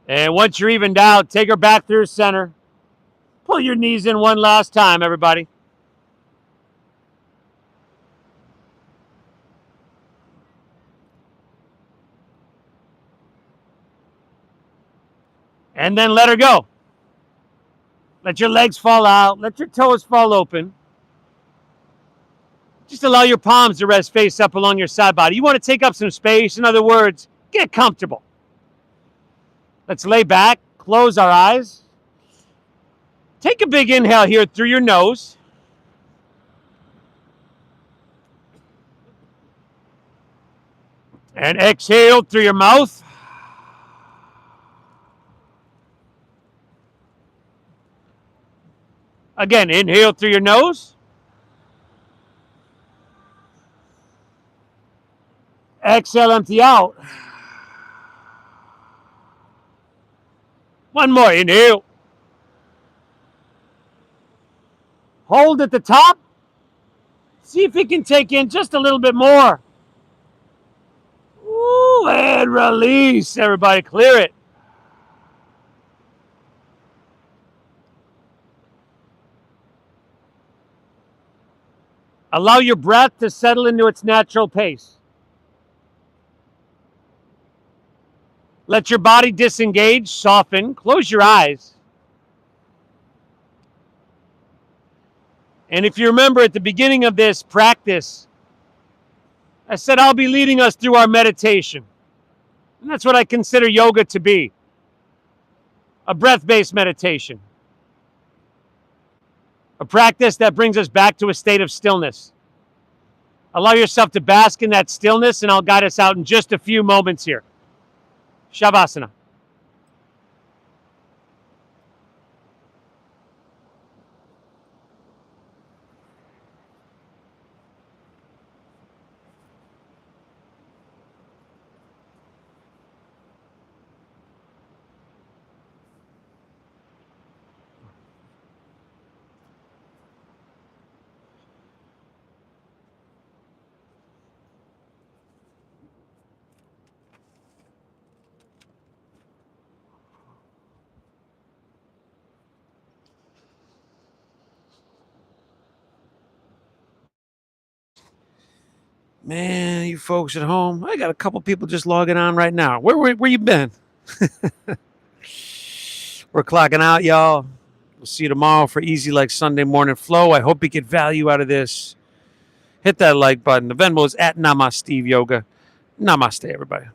And once you're evened out, take her back through center. Pull your knees in one last time, everybody. And then let her go. Let your legs fall out. Let your toes fall open. Just allow your palms to rest face up along your side body. You want to take up some space. In other words, get comfortable. Let's lay back, close our eyes. Take a big inhale here through your nose. And exhale through your mouth. Again, inhale through your nose. Exhale, empty out. One more, inhale. Hold at the top. See if you can take in just a little bit more. Ooh, and release. Everybody, clear it. Allow your breath to settle into its natural pace. Let your body disengage, soften, close your eyes. And if you remember at the beginning of this practice, I said I'll be leading us through our meditation. And that's what I consider yoga to be. A breath-based meditation. A practice that brings us back to a state of stillness. Allow yourself to bask in that stillness, and I'll guide us out in just a few moments here. Shavasana. Man, you folks at home, I got a couple people just logging on right now. Where you been? We're clocking out, y'all. We'll see you tomorrow for Easy Like Sunday Morning Flow. I hope you get value out of this. Hit that like button. The Venmo is at Namaste Yoga. Namaste, everybody.